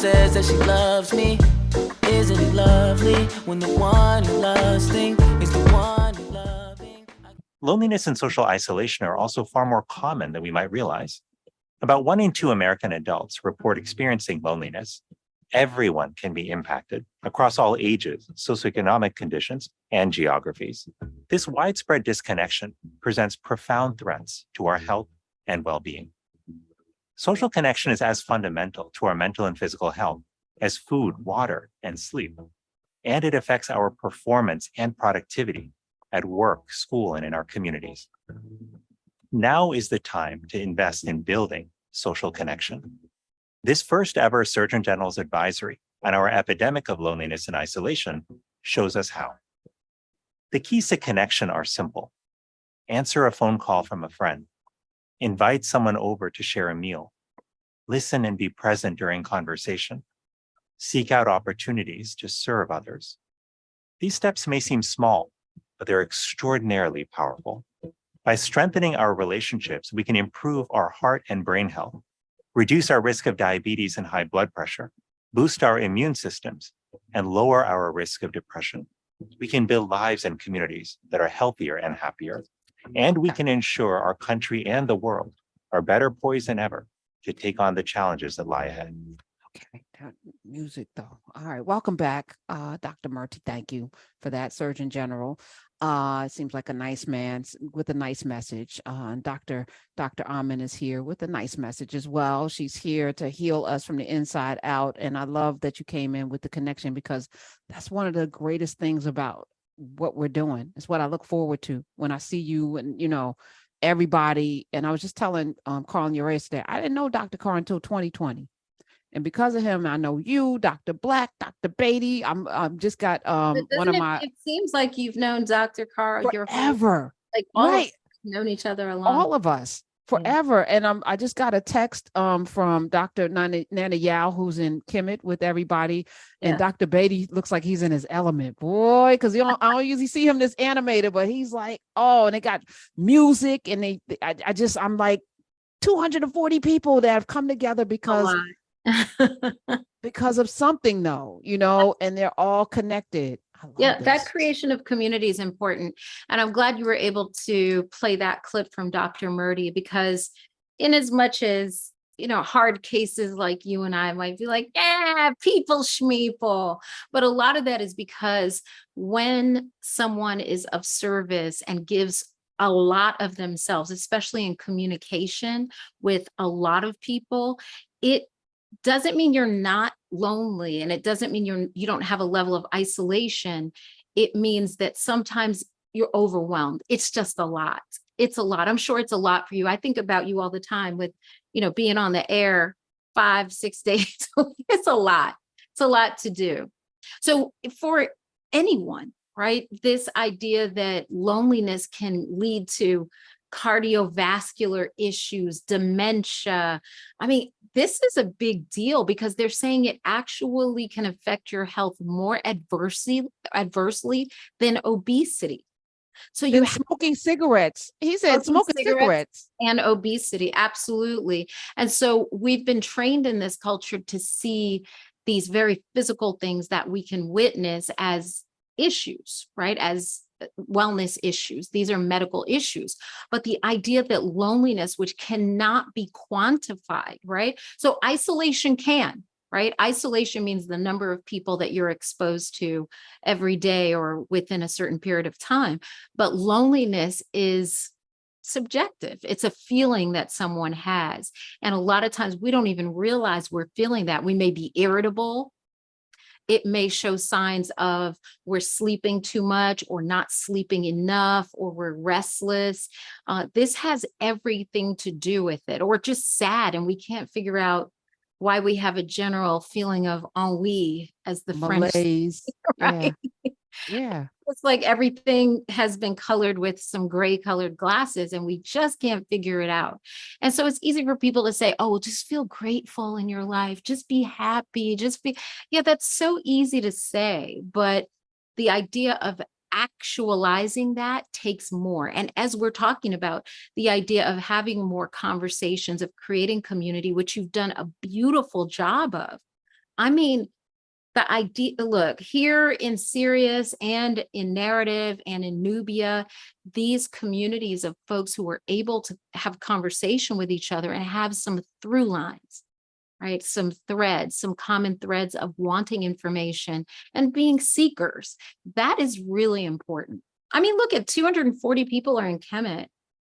says that she loves me. Isn't it lovely when the one you lusting is the one you're loving? Loneliness and social isolation are also far more common than we might realize. About 1 in 2 American adults report experiencing loneliness. Everyone can be impacted across all ages, socioeconomic conditions, and geographies. This widespread disconnection presents profound threats to our health and well-being. Social connection is as fundamental to our mental and physical health as food, water, and sleep. And it affects our performance and productivity at work, school, and in our communities. Now is the time to invest in building social connection. This first ever Surgeon General's advisory on our epidemic of loneliness and isolation shows us how. The keys to connection are simple. Answer a phone call from a friend. Invite someone over to share a meal. Listen and be present during conversation. Seek out opportunities to serve others. These steps may seem small, but they're extraordinarily powerful. By strengthening our relationships, we can improve our heart and brain health, reduce our risk of diabetes and high blood pressure, boost our immune systems, and lower our risk of depression. We can build lives and communities that are healthier and happier, and we can ensure our country and the world are better poised than ever to take on the challenges that lie ahead. Okay, that music though. All right, welcome back, Dr. Murty. Thank you for that, Surgeon General. Seems like a nice man with a nice message. And Dr. Amin is here with a nice message as well. She's here to heal us from the inside out. And I love that you came in with the connection, because that's one of the greatest things about what we're doing. It's what I look forward to when I see you and, everybody. And I was just telling Carl and Urias today, I didn't know Dr. Carr until 2020. And because of him, I know you, Dr. Black, Dr. Beatty. I'm just got one of my. It seems like you've known Dr. Carr forever. Like all right. of us have known each other a long. All of us forever. And I just got a text from Dr. Nana Yao, who's in Kemet with everybody. And Dr. Beatty looks like he's in his element, boy, because I don't usually see him this animated, but he's like, oh, and they got music, and I'm like 240 people that have come together because of something though, and they're all connected. That creation of community is important. And I'm glad you were able to play that clip from Dr. Murty, because in as much as, hard cases like you and I might be like, people schmeeple. But a lot of that is because when someone is of service and gives a lot of themselves, especially in communication with a lot of people, it doesn't mean you're not lonely, and it doesn't mean you don't have a level of isolation. It means that sometimes you're overwhelmed. It's just a lot. It's a lot. I'm sure it's a lot for you. I think about you all the time with, being on the air 5-6 days. It's a lot. It's a lot to do. So for anyone, right, this idea that loneliness can lead to cardiovascular issues, dementia. I mean, this is a big deal, because they're saying it actually can affect your health more adversely than obesity. So you smoking cigarettes. He said smoking cigarettes and obesity. Absolutely. And so we've been trained in this culture to see these very physical things that we can witness as issues, right? As wellness issues. These are medical issues. But the idea that loneliness, which cannot be quantified, right? So isolation can, right? Isolation means the number of people that you're exposed to every day or within a certain period of time. But loneliness is subjective. It's a feeling that someone has. And a lot of times we don't even realize we're feeling that. We may be irritable. It may show signs of we're sleeping too much or not sleeping enough, or we're restless. This has everything to do with it, or just sad, and we can't figure out why we have a general feeling of ennui, as the malaise. French, right? Yeah. It's like everything has been colored with some gray colored glasses, and we just can't figure it out. And so it's easy for people to say, oh, just feel grateful in your life. Just be happy. That's so easy to say. But the idea of actualizing that takes more. And as we're talking about the idea of having more conversations, of creating community, which you've done a beautiful job of, I mean, the idea, look, here in Sirius and in Narrative and in Nubia, these communities of folks who are able to have conversation with each other and have some through lines, right? Some threads, some common threads of wanting information and being seekers. That is really important. I mean, look at 240 people are in Kemet,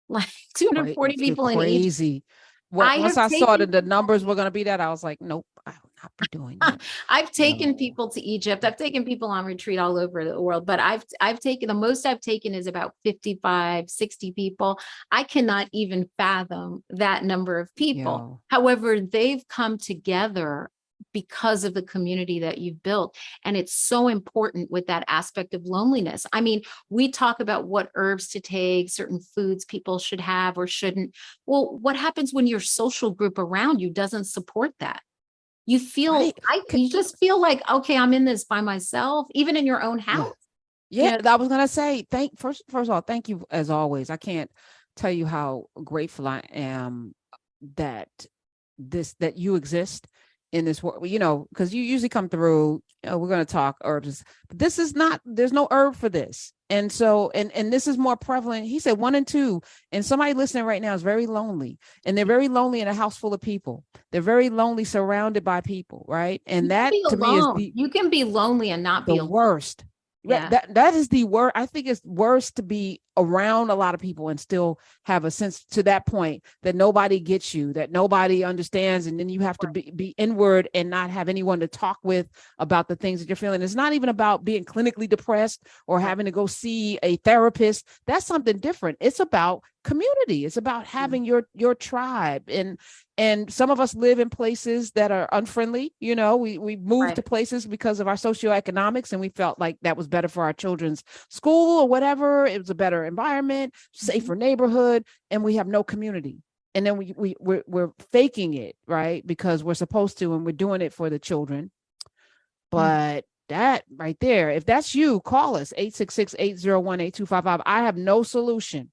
like 240 people in each. Crazy. I Once have I saw that taken the people. numbers were going to be that, I was like, nope, I will not be doing that. I've taken No. people to Egypt. I've taken people on retreat all over the world, but I've taken, the most I've taken is about 55, 60 people. I cannot even fathom that number of people. Yo. However, they've come together because of the community that you've built. And it's so important with that aspect of loneliness. I mean, we talk about what herbs to take, certain foods people should have or shouldn't. Well, what happens when your social group around you doesn't support that? You feel, Right. you just feel like, okay, I'm in this by myself, even in your own house. Yeah, I was gonna say first of all, thank you as always. I can't tell you how grateful I am that that you exist in this world, because you usually come through, we're going to talk herbs, but this is not, there's no herb for this. And so, and this is more prevalent. He said 1 and 2, and somebody listening right now is very lonely, and they're very lonely in a house full of people. They're very lonely surrounded by people. Right. And that to me is you can be lonely and not be the alone. worst. Yeah. That is the worst. I think it's worse to be around a lot of people and still have a sense to that point that nobody gets you, that nobody understands. And then you have to be inward and not have anyone to talk with about the things that you're feeling. It's not even about being clinically depressed or having to go see a therapist. That's something different. It's about community. It's about having your tribe. And some of us live in places that are unfriendly. We moved to places because of our socioeconomics, and we felt like that was better for our children's school or whatever. It was a better environment, safer neighborhood, and we have no community. And then we're faking it, right? Because we're supposed to, and we're doing it for the children. But that right there, if that's you, call us 866-801-8255. I have no solution.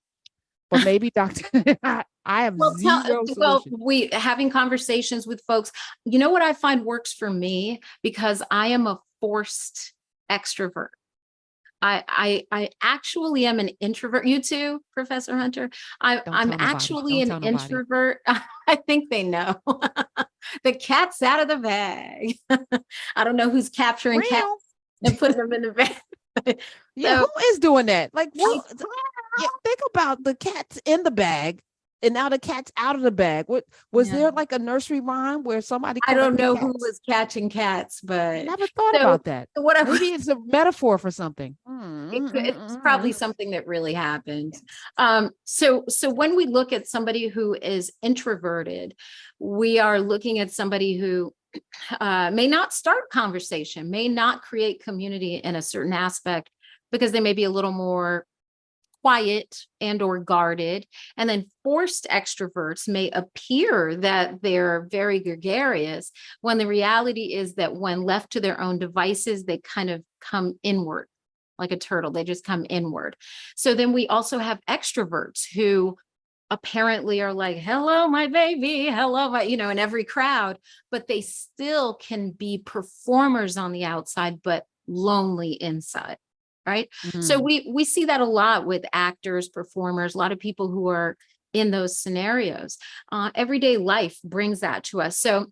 But maybe Dr. I have zero solution. Well, we having conversations with folks. You know what I find works for me, because I am a forced extrovert. I actually am an introvert. You too, Professor Hunter. I'm actually an introvert. I think they know. The cat's out of the bag. I don't know who's capturing cats and putting them in the bag. Yeah, who is doing that? Like, think about the cat's in the bag, and now the cat's out of the bag. What was there like a nursery rhyme where somebody? I don't know who was catching cats, but I never thought about that. Maybe it's a metaphor for something. It's probably something that really happened. So when we look at somebody who is introverted, we are looking at somebody who may not start conversation, may not create community in a certain aspect, because they may be a little more quiet and or guarded. And then forced extroverts may appear that they're very gregarious, when the reality is that when left to their own devices, they kind of come inward like a turtle. They just come inward. So then we also have extroverts who apparently are like, hello, my baby, hello, my, in every crowd, but they still can be performers on the outside, but lonely inside. Right. So we see that a lot with actors, performers, a lot of people who are in those scenarios. Everyday life brings that to us. So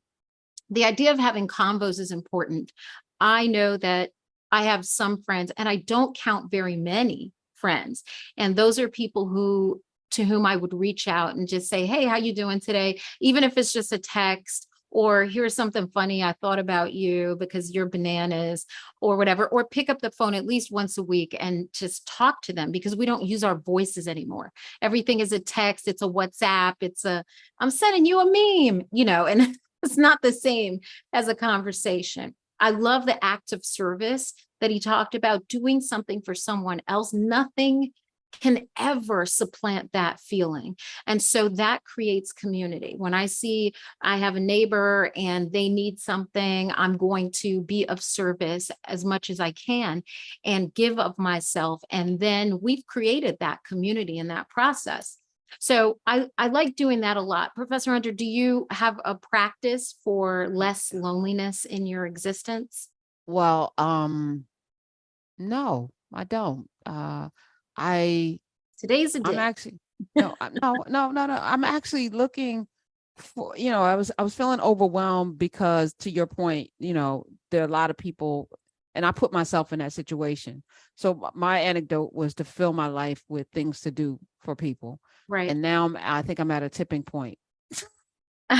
the idea of having convos is important. I know that I have some friends, and I don't count very many friends. And those are people to whom I would reach out and just say, hey, how you doing today? Even if it's just a text, or here's something funny, I thought about you because you're bananas, or whatever, or pick up the phone at least once a week and just talk to them, because we don't use our voices anymore. Everything is a text, it's a WhatsApp, I'm sending you a meme, and it's not the same as a conversation. I love the act of service that he talked about, doing something for someone else. Nothing can ever supplant that feeling. And so that creates community. When I see I have a neighbor and they need something, I'm going to be of service as much as I can and give of myself. And then we've created that community in that process. So I like doing that a lot. Professor Hunter, do you have a practice for less loneliness in your existence? Well, no, I don't. I Today's a I'm day. actually no. I'm actually looking for, I was feeling overwhelmed because, to your point, there are a lot of people, and I put myself in that situation. So my anecdote was to fill my life with things to do for people. Right. And now I think I'm at a tipping point. You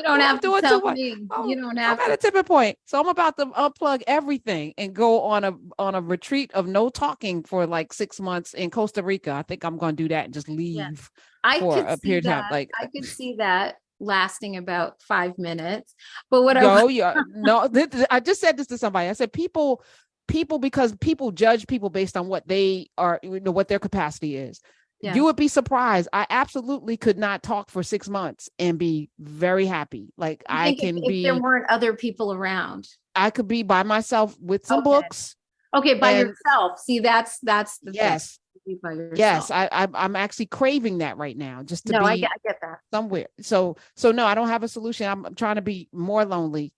don't I'm have to doing tell too much. me. Oh, You don't I'm have at to. a tipping point. So I'm about to unplug everything and go on a retreat of no talking for like 6 months in Costa Rica. I think I'm going to do that and just Yeah. leave I for could a see period of time. that. Like, I could see that lasting about 5 minutes. But what I yo, yeah, no, I just said this to somebody. I said people, because people judge people based on what they are, what their capacity is. yeah. You would be surprised. I absolutely could not talk for 6 months and be very happy. Like I think if there weren't other people around. I could be by myself with some Okay. books. Okay, by And yourself. See, that's the thing. yes, Be by yourself. yes, I'm actually craving that right now, just to No, I be get that. somewhere. So no, I don't have a solution. I'm trying to be more lonely.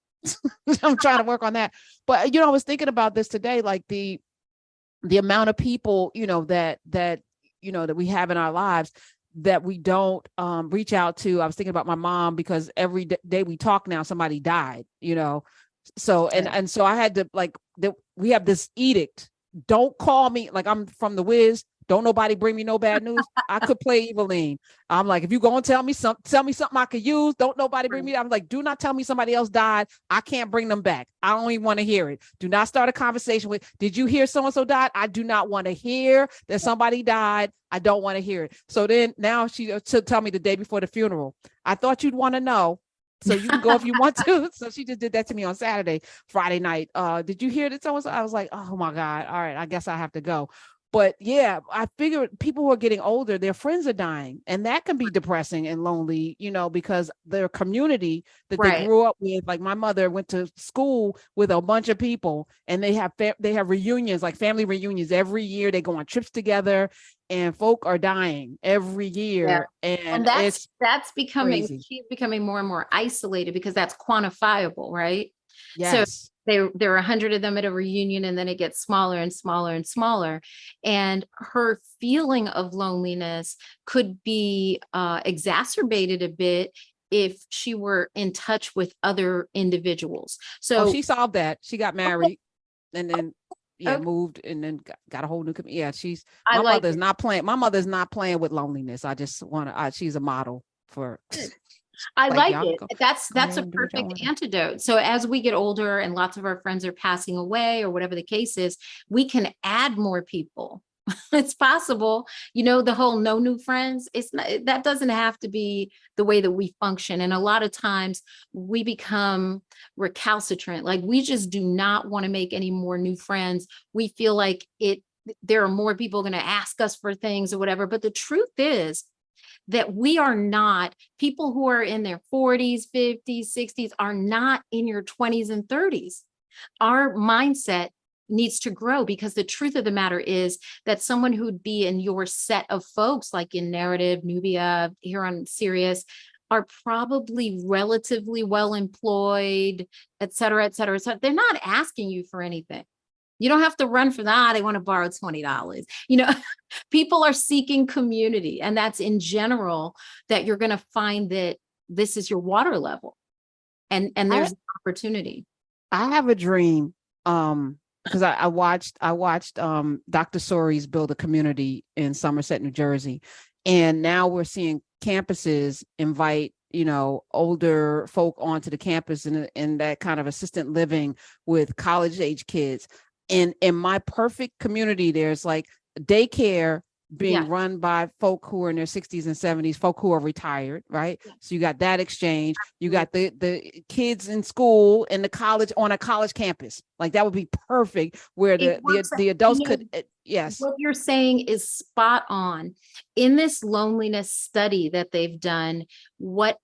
I'm trying to work on that. But I was thinking about this today, like the amount of people, that we have in our lives that we don't reach out to. I was thinking about my mom, because every day we talk now, somebody died, So, and so I had to, like, we have this edict. Don't call me. Like, I'm from the Wiz. Don't nobody bring me no bad news. I could play Eveline. I'm like, if you go and tell me something I could use. Don't nobody bring me. I'm like, do not tell me somebody else died. I can't bring them back. I don't even want to hear it. Do not start a conversation with, did you hear so-and-so died? I do not want to hear that somebody died. I don't want to hear it. So then now she tell me the day before the funeral, I thought you'd want to know. So you can go if you want to. So she just did that to me on Friday night. Did you hear that so-and-so? I was like, oh my God. All right, I guess I have to go. But yeah, I figure people who are getting older, their friends are dying, and that can be depressing and lonely, because their community that they grew up with, like my mother went to school with a bunch of people, and they have reunions, like family reunions every year. They go on trips together, and folk are dying every year. Yeah. And that's becoming, crazy. she's becoming more and more isolated because that's quantifiable, right? Yes. So there are 100 of them at a reunion, and then it gets smaller and smaller and smaller. And her feeling of loneliness could be exacerbated a bit if she were in touch with other individuals. So she solved that. She got married and then moved, and then got a whole new community. Yeah, my mother's not playing. My mother's not playing with loneliness. I just want to, she's a model for I like it. That's a perfect antidote. So as we get older and lots of our friends are passing away or whatever the case is, we can add more people. It's possible, the whole no new friends. It's not, that doesn't have to be the way that we function. And a lot of times we become recalcitrant. Like, we just do not want to make any more new friends. We feel like there are more people going to ask us for things or whatever. But the truth is that we are not, people who are in their 40s, 50s, 60s are not in your 20s and 30s. Our mindset needs to grow, because the truth of the matter is that someone who'd be in your set of folks, like in Narrative, Nubia, here on Sirius, are probably relatively well employed, et cetera, et cetera. So they're not asking you for anything. You don't have to run for that. They want to borrow $20. People are seeking community, and that's in general that you're going to find that this is your water level, and there's an opportunity. I have a dream, because I watched Dr. Sori's build a community in Somerset, New Jersey, and now we're seeing campuses invite older folk onto the campus in that kind of assistant living with college age kids. And in my perfect community, there's like daycare being run by folk who are in their 60s and 70s, folk who are retired, right? Yeah. So you got that exchange. You got the kids in school and the college on a college campus. Like, that would be perfect, where the adults could, yes. What you're saying is spot on. In this loneliness study that they've done, what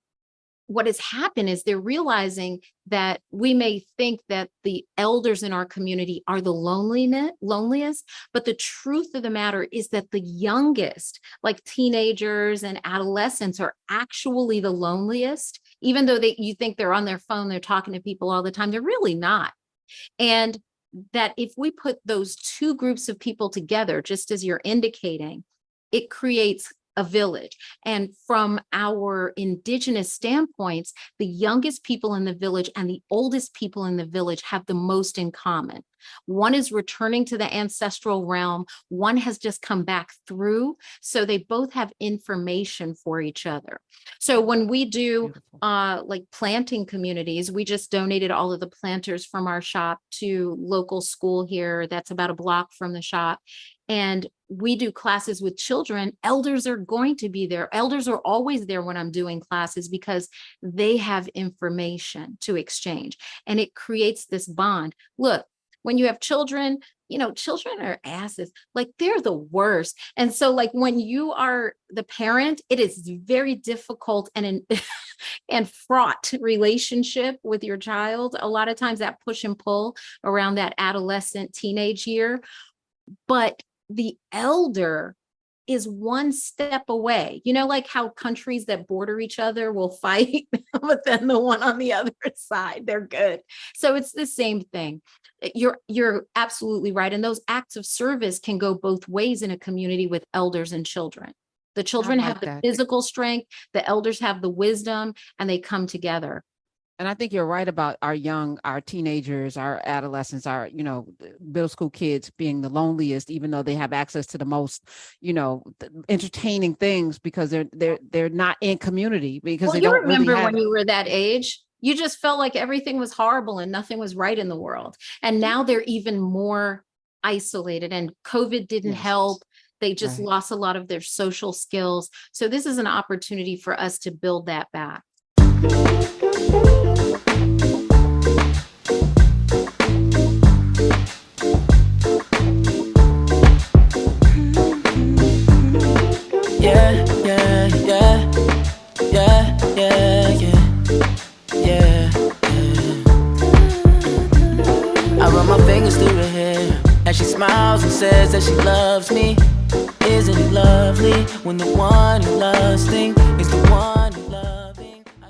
what has happened is they're realizing that we may think that the elders in our community are the loneliest, but the truth of the matter is that the youngest, like teenagers and adolescents, are actually the loneliest. Even though you think they're on their phone, they're talking to people all the time, they're really not. And that if we put those two groups of people together, just as you're indicating, it creates a village. And from our indigenous standpoints, the youngest people in the village and the oldest people in the village have the most in common. One is returning to the ancestral realm. One has just come back through. So they both have information for each other. So when we do like planting communities, we just donated all of the planters from our shop to local school here. That's about a block from the shop. And we do classes with children. Elders are going to be there. Elders are always there when I'm doing classes because they have information to exchange. And it creates this bond. Look, when you have children, children are asses, like they're the worst. And so like when you are the parent, it is very difficult and fraught relationship with your child. A lot of times that push and pull around that adolescent teenage year. But the elder is one step away. Like how countries that border each other will fight, but then the one on the other side, they're good. So it's the same thing. You're absolutely right. And those acts of service can go both ways in a community with elders and children. The children have the physical strength, the elders have the wisdom, and they come together. And I think you're right about our teenagers, our adolescents, our, middle school kids being the loneliest, even though they have access to the most, entertaining things because they're not in community because they don't remember really when you were that age, you just felt like everything was horrible and nothing was right in the world. And now they're even more isolated, and COVID didn't help. They just lost a lot of their social skills. So this is an opportunity for us to build that back. I run my fingers through her hair as she smiles and says that she loves me. Isn't it lovely when the one you love is the one